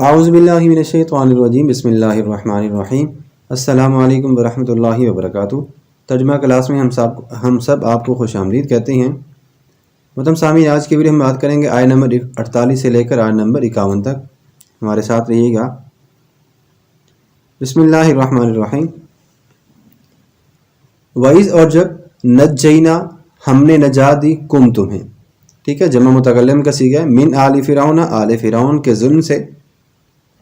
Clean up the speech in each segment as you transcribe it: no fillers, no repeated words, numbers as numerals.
اعوذ باللہ من الشیطان الرجیم بسم اللہ الرحمن الرحیم السلام علیکم ورحمۃ اللہ وبرکاتہ۔ ترجمہ کلاس میں ہم سب آپ کو خوش آمدید کہتے ہیں۔ محترم سامعین، آج کی ویڈیو ہم بات کریں گے آیت نمبر 48 سے لے کر آیت نمبر 51 تک۔ ہمارے ساتھ رہیے گا۔ بسم اللہ الرحمن الرحیم۔ وَإِذْ اور جب نجینا ہم نے نجات دی کم تمہیں، ٹھیک ہے، جمع متکلم کا صیغہ ہے، من آل فرعون آل فرعون کے ظلم سے۔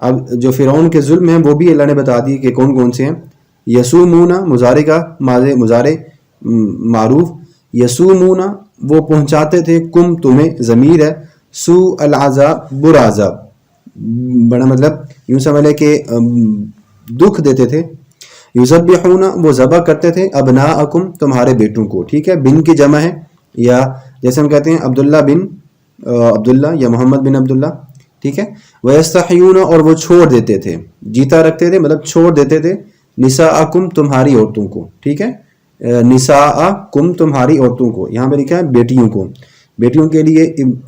اب جو فرعون کے ظلم ہیں وہ بھی اللہ نے بتا دی کہ کون کون سے ہیں۔ یسومون مضارع کا مضارع معروف، یسومون وہ پہنچاتے تھے، کم تمہیں ضمیر ہے، سوء العذاب برا عذاب، بڑا مطلب یوں سمجھ لے کہ دکھ دیتے تھے۔ یذبحون وہ ذبح کرتے تھے، ابناءکم تمہارے بیٹوں کو، ٹھیک ہے، بن کی جمع ہے، یا جیسے ہم کہتے ہیں عبداللہ بن عبداللہ یا محمد بن عبداللہ، ٹھیک ہے۔ وَيَسْتَحْيُونَ اور وہ چھوڑ دیتے تھے، جیتا رکھتے تھے مطلب چھوڑ دیتے تھے، نساءکم تمہاری عورتوں کو، ٹھیک ہے، نساءکم تمہاری عورتوں کو، یہاں پہ لکھا ہے بیٹیوں کو، بیٹیوں کے لیے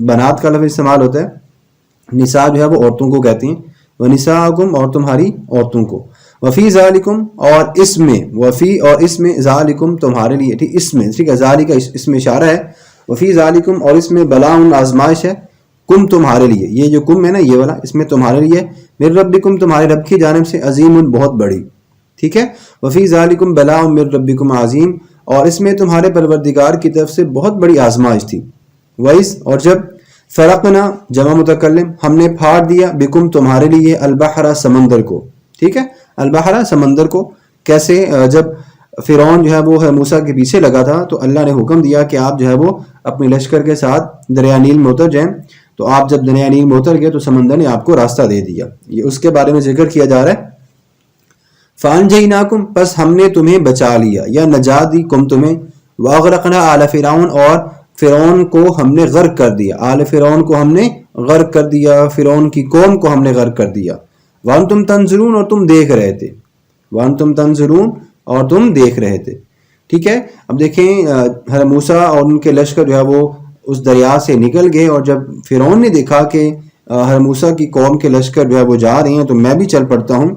بنات کا لفظ استعمال ہوتا ہے، نساء جو ہے وہ عورتوں کو کہتے ہیں، وَنِسَاءَکُمْ اور تمہاری عورتوں کو، وفی ذالکم اور اس میں، وفی اور اس میں، ذالکم تمہارے لیے، ٹھیک، اس میں، ٹھیک ہے، ذالک اس میں اشارہ ہے، وفی ذالکم اور اس میں بلاء آزمائش ہے، کم تمہارے لیے، یہ جو کم ہے نا یہ والا، اس میں تمہارے لیے، من ربکم تمہارے رب کی جانب سے، عظیم بہت بڑی، ٹھیک ہے، وفی ذالکم بلاء من ربکم عظیم اور اس میں تمہارے پروردگار کی طرف سے بہت بڑی آزمائش تھی۔ وَإِذْ اور جب فرقنا جمع متکلم ہم نے پھاڑ دیا، بکم تمہارے لیے، البحر سمندر کو، ٹھیک ہے، البحر سمندر کو، کیسے؟ جب فرعون جو ہے وہ موسیٰ کے پیچھے لگا تھا تو اللہ نے حکم دیا کہ آپ جو ہے وہ اپنے لشکر کے ساتھ دریا نیل میں اتر جائیں، تو آپ جب دریا نیل میں اتر گئے تو سمندر نے آپ کو راستہ دے دیا، یہ اس کے بارے میں ذکر کیا جا رہا ہے۔ فَأَنْجَيْنَاكُمْ پس ہم نے تمہیں بچا لیا یا نجات دی کم تمہیں، وَأَغْرَقْنَا آلَ فِرْعَوْنَ اور فرعون کو ہم نے غرق کر دیا، آل فرعون کو ہم نے غرق کر دیا، فرعون کی قوم کو ہم نے غرق کر دیا، وَأَنْتُمْ تَنْظُرُونَ اور تم دیکھ رہے تھے، وَأَنْتُمْ تَنْظُرُونَ اور تم دیکھ رہے تھے، ٹھیک ہے۔ اب دیکھیں حضرت موسیٰ اور ان کے لشکر جو ہے وہ اس دریا سے نکل گئے، اور جب فرعون نے دیکھا کہ حضرت موسیٰ کی قوم کے لشکر جو ہے وہ جا رہے ہیں تو میں بھی چل پڑتا ہوں،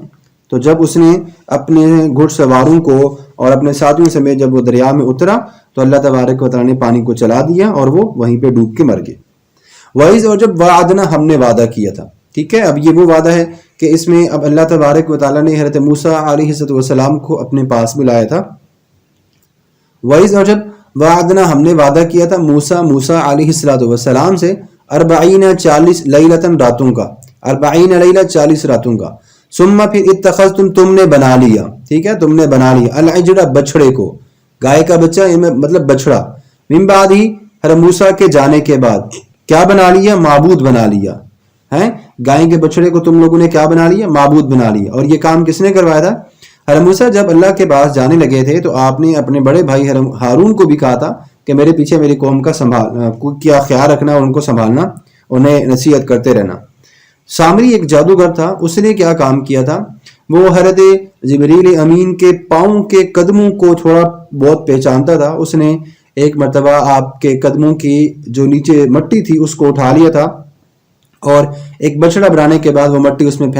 تو جب اس نے اپنے گھڑ سواروں کو اور اپنے ساتھیوں سمیت جب وہ دریا میں اترا تو اللہ تبارک و تعالیٰ نے پانی کو چلا دیا اور وہ وہیں پہ ڈوب کے مر گئے۔ وَإِذْ اور جب وعدنا ہم نے وعدہ کیا تھا، ٹھیک ہے، اب یہ وہ وعدہ ہے کہ اس میں اب اللہ تبارک و تعالیٰ نے حضرت موسیٰ علیہ السلام کو اپنے پاس بلایا تھا۔ وَإِذْ اور جب وعدنا ہم نے وعدہ کیا تھا موسیٰ علیہ السلام سے، 40 لیلتاً راتوں کا، 40 لیلہ 40 راتوں کا، ثم پھر اتخذتم تم نے بنا لیا، ٹھیک ہے، تم نے بنا لیا، العجل بچڑے کو، گائے کا بچہ مطلب بچڑا، من بعد ہی حضرت موسیٰ کے جانے کے بعد کیا بنا لیا؟ معبود بنا لیا ہے، گائے کے بچڑے کو تم لوگوں نے کیا بنا لیا؟ معبود بنا لیا۔ اور یہ کام کس نے کروایا تھا؟ حضرت موسیٰ جب اللہ کے پاس جانے لگے تھے تو آپ نے اپنے بڑے بھائی ہارون کو بھی کہا تھا کہ میرے پیچھے میری قوم کا کیا خیال رکھنا اور ان کو سنبھالنا، انہیں نصیحت کرتے رہنا۔ سامری ایک جادوگر تھا، اس نے کیا کام کیا تھا؟ وہ حضرت جبریل امین کے پاؤں کے قدموں کو تھوڑا بہت پہچانتا تھا، اس نے ایک مرتبہ آپ کے قدموں کی جو نیچے مٹی تھی اس کو اٹھا لیا تھا اور ایک بچڑا بنانے کے بعد وہ مٹی اس میں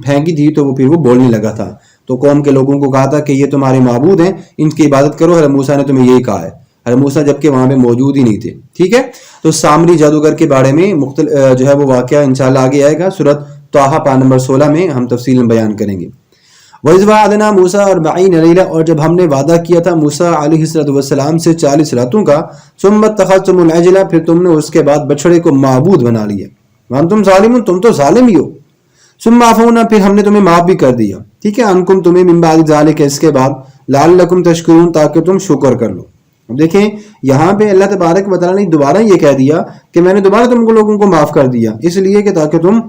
پھینکی تھی تو وہ پھر وہ بولنے لگا تھا، تو قوم کے لوگوں کو کہا تھا کہ یہ تمہارے معبود ہیں، ان کی عبادت کرو، حضرت موسیٰ نے تمہیں یہی کہا ہے، حضرت موسیٰ جبکہ وہاں پہ موجود ہی نہیں تھے، ٹھیک ہے۔ تو سامری جادوگر کے بارے میں جو ہے وہ واقعہ انشاءاللہ آگے آئے گا، سورۃ طٰہٰ پارہ نمبر 16 میں ہم تفصیل میں بیان کریں گے۔ وَإِذْ وَعَدْنَا مُوسَىٰ 40 لیلہ اور جب ہم نے وعدہ کیا تھا موسیٰ علیہ السلام سے 40 راتوں کا، ثُمَّ اتَّخَذْتُمُ الْعِجْلَ پھر تم نے اس کے بعد بچڑے کو معبود بنا لیا، وَأَنْتُمْ ظَالِمُونَ تم تو ظالم ہی ہو، ثُمَّ عَفَوْنَا پھر ہم نے تمہیں معاف بھی کر دیا، ٹھیک ہے، عَنْکُمْ تمہیں، مِن بَعْدِ ذَلِکَ اس کے بعد، لَعَلَّکُمْ تَشْکُرُونَ تاکہ تم شکر کر لو۔ اب دیکھیں یہاں پہ اللہ تبارک و تعالیٰ نے دوبارہ یہ کہہ دیا کہ میں نے دوبارہ تم کو لوگوں کو معاف کر دیا، اس لیے کہ تاکہ تم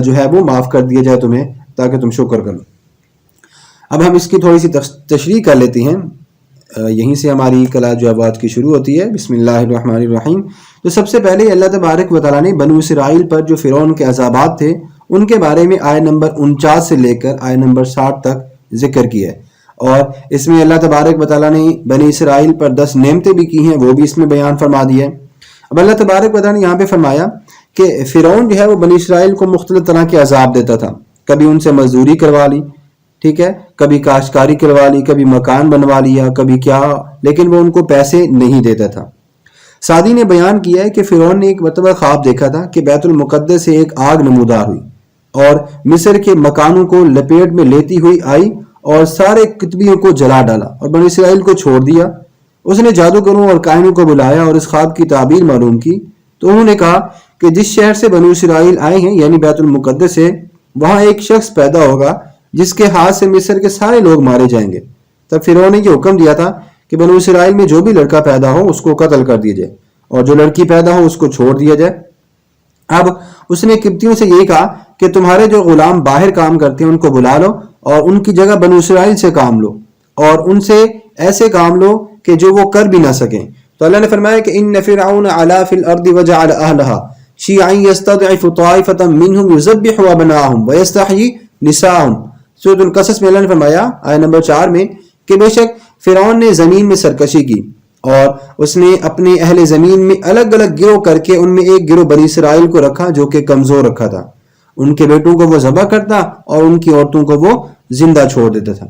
جو ہے وہ معاف کر دیا جائے تمہیں، تاکہ تم شکر کرو۔ اب ہم اس کی تھوڑی سی تشریح کر لیتے ہیں، یہیں سے ہماری کلا جو آواز کی شروع ہوتی ہے۔ بسم اللہ الرحمن الرحیم۔ تو سب سے پہلے اللہ تبارک و تعالیٰ نے بنو اسرائیل پر جو فرعون کے عذابات تھے ان کے بارے میں آیت نمبر 49 سے لے کر آیت نمبر 60 تک ذکر کیا ہے، اور اس میں اللہ تبارک و تعالیٰ نے بنی اسرائیل پر 10 نعمتیں بھی کی ہیں، وہ بھی اس میں بیان فرما دی ہے۔ اب اللہ تبارک و تعالیٰ نے یہاں پہ فرمایا کہ فرعون جو ہے وہ بنی اسرائیل کو مختلف طرح کے عذاب دیتا تھا. کبھی ان سے مزدوری کروا لی, ٹھیک ہے, کبھی کاشتکاری کروا لی, کبھی مکان بنوا لیا, کبھی کیا, لیکن وہ ان کو پیسے نہیں دیتا تھا. سعدی نے بیان کیا ہے کہ فرعون نے ایک مرتبہ خواب دیکھا تھا کہ بیت المقدس سے ایک آگ نمودار ہوئی اور مصر کے مکانوں کو لپیٹ میں لیتی ہوئی آئی اور سارے کتبیوں کو جلا ڈالا اور بنی اسرائیل کو چھوڑ دیا. اس نے جادوگروں اور کاہنوں کو بلایا اور اس خواب کی تعبیر معلوم کی, تو انہوں نے کہا کہ جس شہر سے بنو اسرائیل آئے ہیں یعنی بیت المقدس سے, وہاں ایک شخص پیدا ہوگا جس کے ہاتھ سے مصر کے سارے لوگ مارے جائیں گے. تب فرعون نے یہ حکم دیا تھا کہ بنو اسرائیل میں جو بھی لڑکا پیدا ہو اس کو قتل کر دیا جائے اور جو لڑکی پیدا ہو اس کو چھوڑ دیا جائے. اب اس نے قبطیوں سے یہی کہا کہ تمہارے جو غلام باہر کام کرتے ہیں ان کو بلا لو اور ان کی جگہ بنو اسرائیل سے کام لو اور ان سے ایسے کام لو کہ جو وہ کر بھی نہ سکیں. تو اللہ نے فرمایا کہ ان فرعون علا فی الارض وجعل اهلها شیعا یستضعف طائفة منهم یذبح ابناءهم ویستحیی نساءهم. سورۃ القصص میں اللہ نے فرمایا آیت نمبر 4 میں کہ بے شک فرعون نے زمین میں سرکشی کی اور اس نے اپنے اہل زمین میں الگ الگ گروہ کر کے ان میں ایک گروہ بنی اسرائیل کو رکھا جو کہ کمزور رکھا تھا. ان کے بیٹوں کو وہ ذبح کرتا اور ان کی عورتوں کو وہ زندہ چھوڑ دیتا تھا.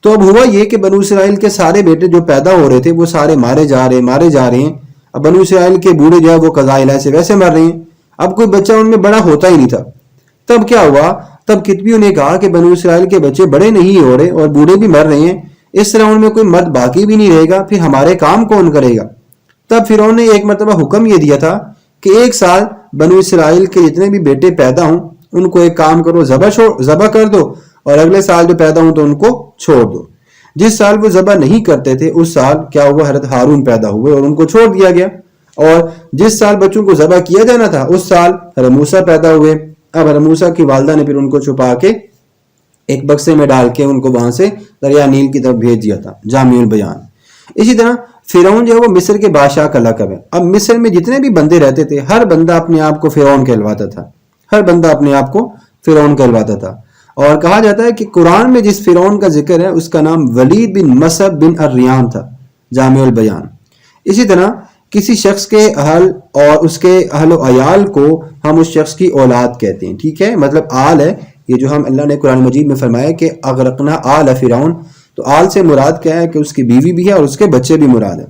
تو اب ہوا یہ کہ بنو اسرائیل کے سارے بیٹے جو پیدا ہو رہے تھے وہ سارے مارے جا رہے ہیں. اب بنو اسرائیل کے بوڑھے جو ہے وہ قضاء الہی سے ویسے مر رہے ہیں. اب کوئی بچہ ان میں بڑا ہوتا ہی نہیں تھا. تب کیا ہوا, تب کتبیوں نے کہا کہ بنو اسرائیل کے بچے بڑے نہیں ہو رہے اور بوڑھے بھی مر رہے ہیں, اس طرح ان میں کوئی مرد باقی بھی نہیں رہے گا, پھر ہمارے کام کون کرے گا. تب فرعون نے ایک مرتبہ حکم یہ دیا تھا کہ ایک سال بنو اسرائیل کے جتنے بھی بیٹے پیدا ہوں ان کو ایک کام کرو, ذبح کر دو اور اگلے سال جو پیدا ہوں تو ان کو چھوڑ دو. جس سال وہ ذبح نہیں کرتے تھے اس سال کیا ہوا, حضرت ہارون پیدا ہوئے اور ان کو چھوڑ دیا گیا. اور جس سال بچوں کو ذبح کیا جانا تھا اس سال حضرت موسیٰ پیدا ہوئے. اب حضرت موسیٰ کی والدہ نے پھر ان کو چھپا کے ایک بکسے میں ڈال کے ان کو وہاں سے دریا نیل کی طرف بھیج دیا تھا. جامع البیان. اسی طرح فرعون جو ہے وہ مصر کے بادشاہ کا لقب ہے. اب مصر میں جتنے بھی بندے رہتے تھے ہر بندہ اپنے آپ کو فرعون کہلواتا تھا, ہر بندہ اپنے آپ کو فرعون کہلواتا تھا. اور کہا جاتا ہے کہ قرآن میں جس فرعون کا ذکر ہے اس کا نام ولید بن مسعب بن الریان تھا. جامع البیان. اسی طرح کسی شخص کے اہل اور اس کے اہل و عیال کو ہم اس شخص کی اولاد کہتے ہیں, ٹھیک ہے, مطلب آل ہے یہ جو ہم اللہ نے قرآن مجید میں فرمایا کہ اغرقنا آل فرعون, تو آل سے مراد کیا ہے کہ اس کی بیوی بھی ہے اور اس کے بچے بھی مراد ہے,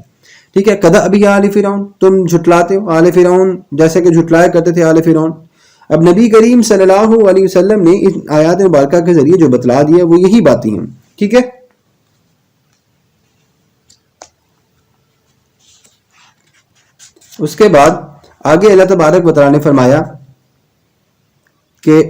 ٹھیک ہے. کذا ابی آل فرعون, تم جھٹلاتے ہو آل فرعون جیسے کہ جھٹلایا کرتے تھے آل فرعون. اب نبی کریم صلی اللہ علیہ وسلم نے اس آیات مبارکہ کے ذریعے جو بتلا دیا وہ یہی باتیں ہیں, ٹھیک ہے. اس کے بعد آگے اللہ تبارک و تعالیٰ نے فرمایا کہ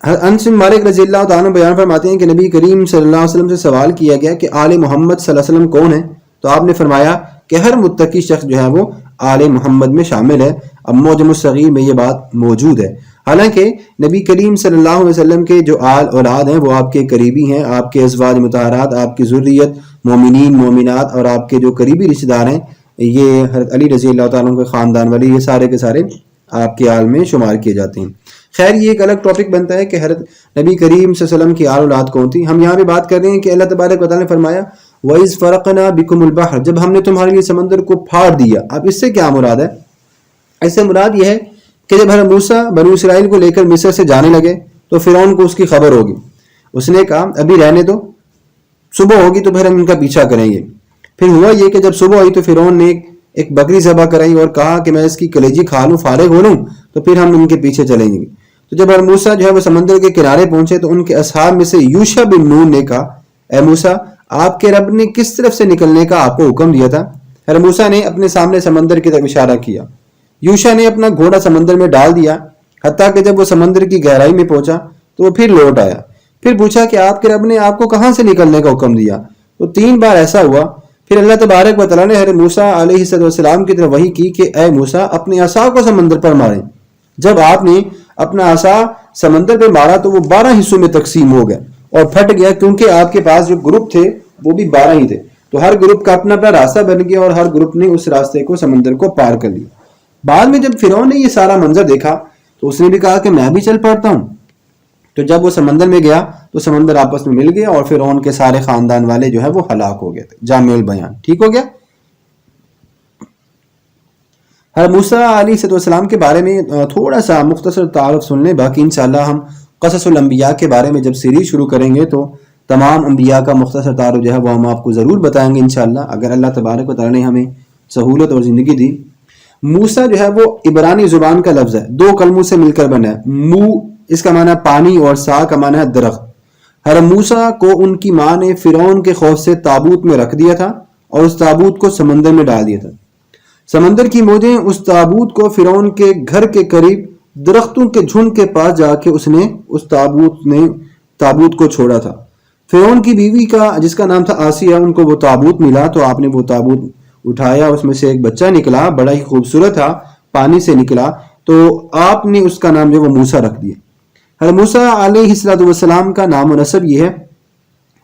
انس بن مالک رضی اللہ تعالیٰ بیان فرماتے ہیں کہ نبی کریم صلی اللہ علیہ وسلم سے سوال کیا گیا کہ آل محمد صلی اللہ علیہ وسلم کون ہیں, تو آپ نے فرمایا کہ ہر متقی شخص جو ہے وہ آل محمد میں شامل ہے. اب معجم الصغیر میں یہ بات موجود ہے. حالانکہ نبی کریم صلی اللہ علیہ وسلم کے جو آل اولاد ہیں وہ آپ کے قریبی ہیں, آپ کے ازواج مطہرات, آپ کی ذریت مومنین مومنات اور آپ کے جو قریبی رشتہ دار ہیں یہ حضرت علی رضی اللہ تعالیٰ کے خاندان والے یہ سارے کے سارے آپ کے آل میں شمار کیے جاتے ہیں. خیر یہ ایک الگ ٹاپک بنتا ہے کہ حضرت نبی کریم صلی اللہ علیہ وسلم کی آل اولاد کون تھی. ہم یہاں پہ بات کر رہے ہیں کہ اللہ تبارک و تعالیٰ نے فرمایا وَإِذْ فَرَقْنَا بِكُمُ الْبَحْرَ, جب ہم نے تمہارے لیے سمندر کو پھاڑ دیا. اب اس سے کیا مراد ہے, اس سے مراد یہ ہے کہ جب حضرت موسیٰ بنو اسرائیل کو لے کر مصر سے جانے لگے تو فرعون کو اس کی خبر ہوگی. اس نے کہا ابھی رہنے دو, صبح ہوگی تو پھر ہم ان کا پیچھا کریں گے. پھر ہوا یہ کہ جب صبح ہوئی تو فرعون نے ایک بکری ذبح کرائی اور کہا کہ میں اس کی کلیجی کھا لوں, فارغ ہو لوں, تو پھر ہم ان کے پیچھے چلیں گے. تو جب حضرت موسیٰ جو ہے وہ سمندر کے کنارے پہنچے تو ان کے اصحاب میں سے یوشع بن نون نے کہا اے موسیٰ آپ کے رب نے کس طرف سے نکلنے کا آپ کو حکم دیا تھا. حضرت موسیٰ نے اپنے سامنے سمندر کی طرف اشارہ کیا. یوشع نے اپنا گھوڑا سمندر میں ڈال دیا حتیٰ کہ جب وہ سمندر کی گہرائی میں پہنچا تو وہ پھر لوٹ آیا. پھر پوچھا کہ آپ کے رب نے آپ کو کہاں سے نکلنے کا حکم دیا. تو 3 بار ایسا ہوا. پھر اللہ تبارک و تعالیٰ نے حضرت موسیٰ علیہ السلام کی طرف وحی کی کہ اے موسیٰ اپنے عصا کو سمندر پر ماریں. جب آپ نے اپنا عصا سمندر پہ مارا تو وہ 12 حصوں میں تقسیم ہو گیا اور پھٹ گیا, کیونکہ آپ کے پاس جو گروپ تھے وہ بھی 12 ہی تھے. تو ہر گروپ کا اپنا اپنا راستہ بن گیا اور ہر گروپ نے اس راستے کو سمندر کو پار کر لیا. بعد میں جب فرعون نے یہ سارا منظر دیکھا تو اس نے بھی کہا کہ میں بھی چل پڑتا ہوں. تو جب وہ سمندر میں گیا تو سمندر آپس میں مل گیا اور فرعون کے سارے خاندان والے جو ہے وہ ہلاک ہو گئے تھے. جامع البیان. ٹھیک ہو گیا. حضرت موسیٰ علیہ السلام کے بارے میں تھوڑا سا مختصر تعارف سن لیں، باقی انشاءاللہ ہم قصص الانبیاء کے بارے میں جب سیریز شروع کریں گے تو تمام انبیاء کا مختصر تعارف جو ہے وہ ہم آپ کو ضرور بتائیں گے انشاءاللہ، اگر اللہ تبارک و تعالیٰ نے ہمیں سہولت اور زندگی دی۔ موسیٰ جو ہے وہ عبرانی زبان کا لفظ ہے، 2 کلموں سے مل کر بنا ہے۔ مو اس کا معنی پانی اور سا کا معنی ہے درخت۔ حضرت موسیٰ کو ان کی ماں نے فرعون کے خوف سے تابوت میں رکھ دیا تھا اور اس تابوت کو سمندر میں ڈال دیا تھا۔ سمندر کی موجیں اس تابوت کو فرعون کے گھر کے قریب درختوں کے جھنڈ کے پاس جا کے اس تابوت کو چھوڑا تھا۔ فرعون کی بیوی کا جس کا نام تھا آسیہ، ان کو وہ تابوت ملا تو آپ نے وہ تابوت اٹھایا، اس میں سے ایک بچہ نکلا، بڑا ہی خوبصورت تھا، پانی سے نکلا، تو آپ نے اس کا نام جو وہ موسیٰ رکھ دیا۔ حضرت موسیٰ علیہ السلام کا نام و نسب یہ ہے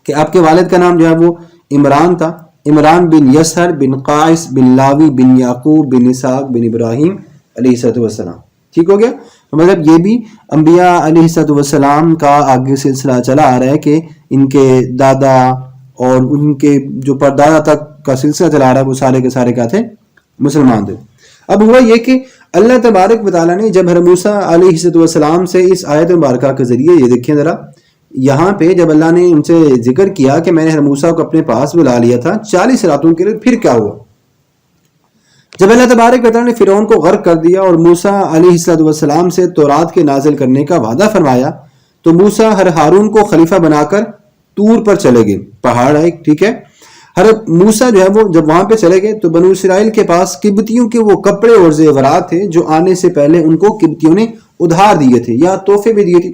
کہ آپ کے والد کا نام جو ہے وہ عمران تھا، عمران بن یسہر بن قائس بن لاوی بن یعقوب بن اسحاق بن ابراہیم علیہ السلام۔ ٹھیک ہو گیا؟ تو مطلب یہ بھی انبیاء علیہ السلام کا آگے سلسلہ چلا آ رہا ہے کہ ان کے دادا اور ان کے جو پردادا تک کا سلسلہ چلا آ رہا ہے وہ سارے کے سارے کیا تھے؟ مسلمان تھے۔ اب ہوا یہ کہ اللہ تبارک و تعالیٰ نے جب حضرت موسیٰ علیہ السلام سے اس آیت مبارکہ کے ذریعے، یہ دیکھیں ذرا یہاں پہ جب اللہ نے ان سے ذکر کیا کہ میں نے حضرت موسیٰ کو اپنے پاس بلا لیا تھا 40 راتوں کے لیے، پھر کیا ہوا؟ جب اللہ تبارک و تعالیٰ نے فرعون کو غرق کر دیا اور موسیٰ علیہ السلام سے تورات کے نازل کرنے کا وعدہ فرمایا تو موسیٰ ہارون کو خلیفہ بنا کر طور پر چلے گئے، پہاڑ ہے، ٹھیک ہے۔ حضرت موسیٰ جو ہے وہ جب وہاں پہ چلے گئے تو بنو اسرائیل کے پاس قبطیوں کے وہ کپڑے اور زیورات تھے جو آنے سے پہلے ان کو قبطیوں نے ادھار دیے تھے یا تحفے بھی دیے تھے۔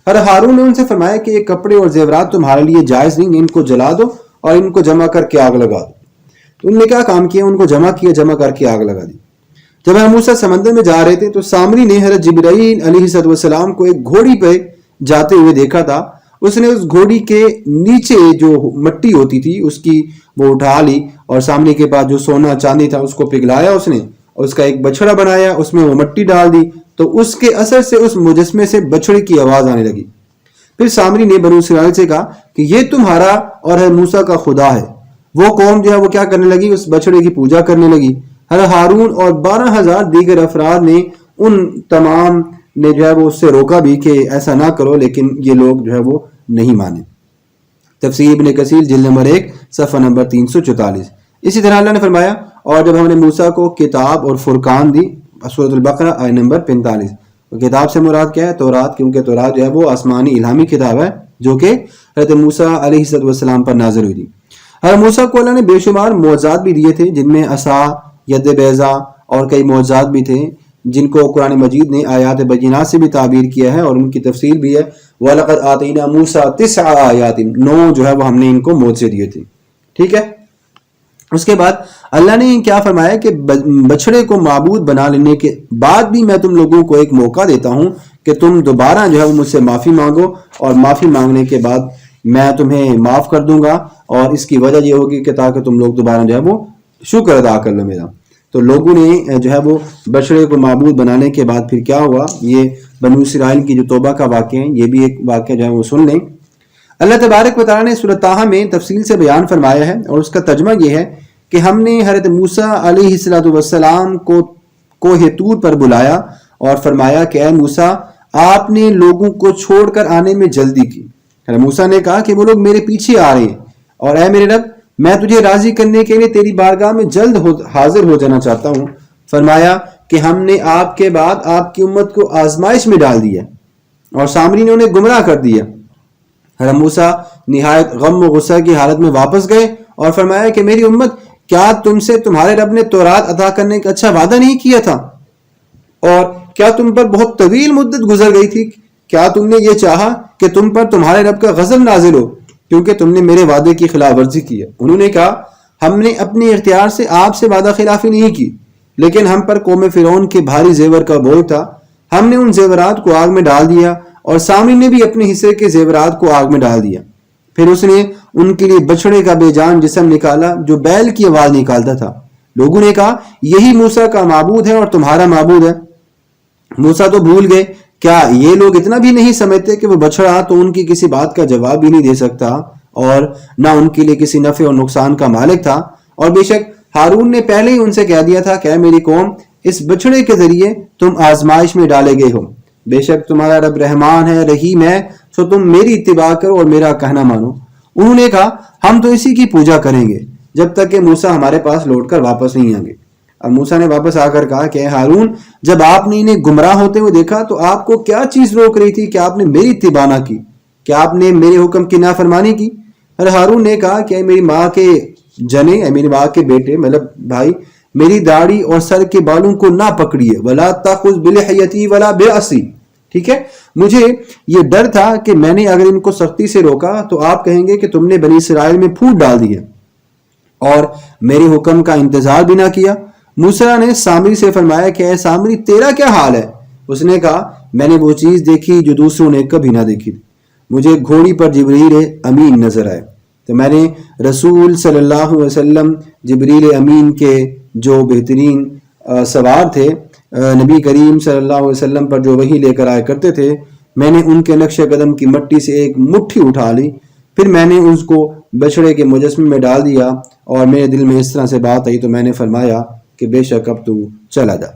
حضرت ہارون نے ان سے فرمایا کہ یہ کپڑے اور زیورات تمہارے لیے جائز نہیں، ان کو جلا دو اور ان کو جمع کر کے آگ لگا دو۔ تو ان نے کیا کام کیا؟ ان کو جمع کر کے آگ لگا دی۔ جب حضرت موسیٰ سمندر میں جا رہے تھے تو سامری نے حضرت جبرائیل علیہ السلام کو ایک گھوڑی پہ جاتے ہوئے دیکھا تھا۔ اس نے اس گھوڑی کے نیچے جو مٹی ہوتی تھی اس کی وہ اٹھا لی اور سامنے کے پاس جو سونا چاندی تھا اس کو پگھلایا اس نے، اور اس کا ایک بچڑا بنایا، اس میں وہ مٹی ڈال دی، تو اس کے اثر سے اس مجسمے سے بچڑے کی آواز آنے لگی۔ پھر سامری نے بنو اسرائیل سے کہا کہ یہ تمہارا اور حضرت موسیٰ کا خدا ہے۔ وہ قوم جو ہے وہ کیا کرنے لگی؟ اس بچڑے کی پوجا کرنے لگی۔ حضرت ہارون اور 12,000 دیگر افراد نے ان تمام نے جو ہے وہ اس سے روکا بھی کہ ایسا نہ کرو، لیکن یہ لوگ جو ہے وہ نہیں مانے۔ تفسیر ابن کثیر جلد نمبر 1 صفحہ نمبر 344۔ اسی طرح اللہ نے فرمایا اور جب ہم نے موسیٰ کو کتاب اور فرقان دی، سورۃ البقرہ آیت نمبر 45۔ کتاب سے مراد کیا ہے؟ تورات، کیونکہ تورات جو ہے وہ آسمانی الہامی کتاب ہے جو کہ حضرت موسیٰ علیہ السلام پر نازل ہوئی تھی۔ حضرت موسیٰ کو اللہ نے بے شمار معجزات بھی دیے تھے، جن میں عصا، ید بیضا اور کئی معجزات بھی تھے جن کو قرآن مجید نے آیات بینات سے بھی تعبیر کیا ہے اور ان کی تفسیر بھی ہے۔ وَلَقَدْ آتَيْنَا مُوسَىٰ 9 آیات، 9 جو ہے وہ ہم نے ان کو معجزے دیے تھے، ٹھیک ہے۔ اس کے بعد اللہ نے کیا فرمایا کہ بچڑے کو معبود بنا لینے کے بعد بھی میں تم لوگوں کو ایک موقع دیتا ہوں کہ تم دوبارہ جو ہے وہ مجھ سے معافی مانگو، اور معافی مانگنے کے بعد میں تمہیں معاف کر دوں گا، اور اس کی وجہ یہ ہوگی کہ تاکہ تم لوگ دوبارہ جو ہے وہ شکر ادا کر لو میرا۔ تو لوگوں نے جو ہے وہ بچڑے کو معبود بنانے کے بعد پھر کیا ہوا؟ یہ بنو اسرائیل کی جو توبہ کا واقعہ ہے، یہ بھی ایک واقعہ جو ہے وہ سن لیں۔ اللہ تبارک و تعالیٰ نے سورۃ طٰہٰ میں تفصیل سے بیان فرمایا ہے اور اس کا ترجمہ یہ ہے کہ ہم نے حضرت موسیٰ علیہ السلام کو کوہ طور پر بلایا اور فرمایا کہ اے موسیٰ، آپ نے لوگوں کو چھوڑ کر آنے میں جلدی کی۔ حضرت موسیٰ نے کہا کہ وہ لوگ میرے پیچھے آ رہے ہیں، اور اے میرے رب، میں تجھے راضی کرنے کے لیے تیری بارگاہ میں جلد حاضر ہو جانا چاہتا ہوں۔ فرمایا کہ ہم نے آپ کے بعد آپ کی امت کو آزمائش میں ڈال دیا اور سامری نے انہیں گمراہ کر دیا۔ حضرت موسیٰ نہایت غم و غصہ کی حالت میں واپس گئے اور فرمایا کہ میری امت، کیا تم سے تمہارے رب نے تورات عطا کرنے کا اچھا وعدہ نہیں کیا تھا؟ اور کیا تم پر بہت طویل مدت گزر گئی تھی؟ کیا تم نے یہ چاہا کہ تم پر تمہارے رب کا غضب نازل ہو کیونکہ تم نے میرے وعدے کی خلاف ورزی کی ہے؟ انہوں نے کہا ہم نے اپنے اختیار سے آپ سے وعدہ خلافی نہیں کی، لیکن ہم پر قوم فرعون کے بھاری زیور کا بوجھ تھا، ہم نے ان زیورات کو آگ میں ڈال دیا اور سامری نے بھی اپنے حصے کے زیورات کو آگ میں ڈال دیا۔ پھر اس نے ان کے لیے بچڑے کا بے جان جسم نکالا جو بیل کی آواز نکالتا تھا۔ لوگوں نے کہا یہی موسیٰ کا معبود ہے اور تمہارا معبود ہے۔ موسیٰ تو بھول گئے، کیا یہ لوگ اتنا بھی نہیں سمجھتے کہ وہ بچڑا تو ان کی کسی بات کا جواب بھی نہیں دے سکتا اور نہ ان کے لیے کسی نفع اور نقصان کا مالک تھا؟ اور بے شک ہارون نے پہلے ہی ان سے کہہ دیا تھا کہ اے میری قوم، اس بچھڑے کے ذریعے تم آزمائش میں ڈالے گئے ہو، بے شک تمہارا رب رحمان ہے رحیم ہے، سو تم میری اتباع کرو اور میرا کہنا مانو۔ انہوں نے کہا ہم تو اسی کی پوجا کریں گے جب تک کہ موسیٰ ہمارے پاس لوٹ کر واپس نہیں آئیں گے۔ اب موسیٰ نے واپس آ کر کہا کہ اے ہارون، جب آپ نے انہیں گمراہ ہوتے ہوئے دیکھا تو آپ کو کیا چیز روک رہی تھی کہ آپ نے میری اتباع نہ کی؟ کیا آپ نے میرے حکم کی نافرمانی کی؟ اور ہارون نے کہا کہ اے میری ماں کے جنے، اے میری ماں کے بیٹے مطلب بھائی، میری داڑھی اور سر کے بالوں کو نہ پکڑیے، ولا تاخذ بلحیتی ولا برأسی، ٹھیک ہے؟ مجھے یہ ڈر تھا کہ میں نے اگر ان کو سختی سے روکا تو آپ کہیں گے کہ تم نے بنی اسرائیل میں پھوٹ ڈال دی ہے اور میرے حکم کا انتظار بھی نہ کیا۔ موسیٰ نے سامری سے فرمایا کہ اے سامری تیرا کیا حال ہے؟ اس نے کہا میں نے وہ چیز دیکھی جو دوسروں نے کبھی نہ دیکھی تھی، مجھے گھوڑی پر جبریل امین نظر آئے، تو میں نے رسول صلی اللہ علیہ وسلم جبریل امین کے جو بہترین سوار تھے نبی کریم صلی اللہ علیہ وسلم پر جو وحی لے کر آیا کرتے تھے، میں نے ان کے نقش قدم کی مٹی سے ایک مٹھی اٹھا لی، پھر میں نے اس کو بچڑے کے مجسمے میں ڈال دیا اور میرے دل میں اس طرح سے بات آئی تو میں نے فرمایا کہ بے شک اب تو چلا جا،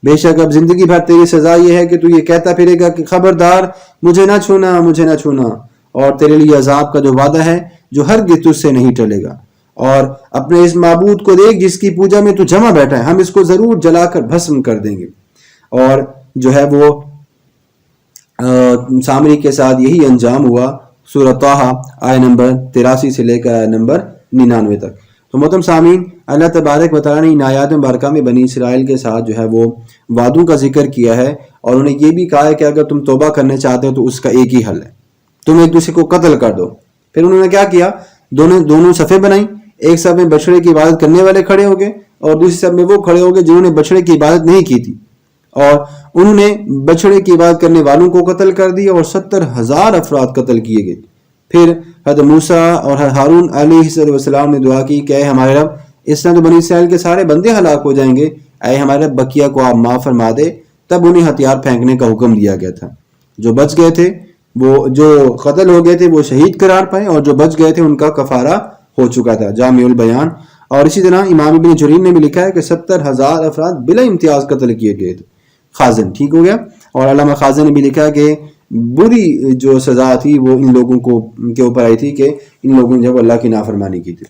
بے شک اب زندگی بھر تیری سزا یہ ہے کہ تو یہ کہتا پھرے گا کہ خبردار مجھے نہ چھونا، مجھے نہ چھونا، اور تیرے لیے عذاب کا جو وعدہ ہے جو ہرگز تجھ سے نہیں ٹلے گا۔ اور اپنے اس معبود کو دیکھ جس کی پوجا میں تو جمع بیٹھا ہے، ہم اس کو ضرور جلا کر بھسم کر دیں گے۔ اور جو ہے وہ سامری کے ساتھ یہی انجام ہوا۔ سورہ طٰہٰ آیہ نمبر 83 سے لے کر آیہ نمبر 99 تک۔ تو محترم سامعین، اللہ تبارک و تعالیٰ نے ان آیات مبارکہ میں بنی اسرائیل کے ساتھ جو ہے وہ وعدوں کا ذکر کیا ہے، اور انہیں یہ بھی کہا ہے کہ اگر تم توبہ کرنے چاہتے ہو تو اس کا ایک ہی حل ہے، تم ایک دوسرے کو قتل کر دو۔ پھر انہوں نے کیا کیا؟ دونوں صفیں بنائیں، ایک صف میں بچڑے کی عبادت کرنے والے کھڑے ہو گئے اور دوسری صف میں وہ کھڑے ہو گئے جنہوں نے بچڑے کی عبادت نہیں کی تھی، اور انہوں نے بچڑے کی عبادت کرنے والوں کو قتل کر دیا اور 70,000 افراد قتل کیے گئے۔ پھر حضرت موسیٰ اور ہارون علیہ السلام نے دعا کی کہ اے ہمارے رب، اس طرح تو بنی اسرائیل کے سارے بندے ہلاک ہو جائیں گے، اے ہمارے رب بقیہ کو آپ معاف فرما دے۔ تب انہیں ہتھیار پھینکنے کا حکم دیا گیا تھا۔ جو بچ گئے تھے، وہ جو قتل ہو گئے تھے وہ شہید قرار پائے، اور جو بچ گئے تھے ان کا کفارہ ہو چکا تھا۔ جامع البیان۔ اور اسی طرح امام ابن جریر نے بھی لکھا ہے کہ 70,000 افراد بلا امتیاز قتل کیے گئے تھے۔ خازن، ٹھیک ہو گیا۔ اور علامہ خازن نے بھی لکھا کہ بری جو سزا تھی وہ ان لوگوں کو کے اوپر آئی تھی کہ ان لوگوں نے جب اللہ کی نافرمانی کی تھی۔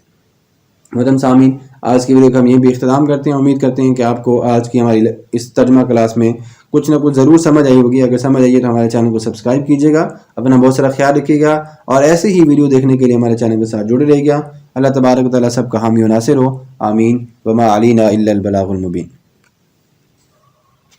محترم سامعین، آج کی ویڈیو کا ہم یہ بھی اختتام کرتے ہیں۔ امید کرتے ہیں کہ آپ کو آج کی ہماری اس ترجمہ کلاس میں کچھ نہ کچھ ضرور سمجھ آئی ہوگی۔ اگر سمجھ آئیے تو ہمارے چینل کو سبسکرائب کیجیے گا، اپنا بہت سارا خیال رکھیے گا، اور ایسے ہی ویڈیو دیکھنے کے لیے ہمارے چینل کے ساتھ جڑے رہیے گا۔ اللہ تبارک و تعالیٰ سب کا حامی و ناصر ہو، آمین۔ وما علینا الا البلاغ المبین۔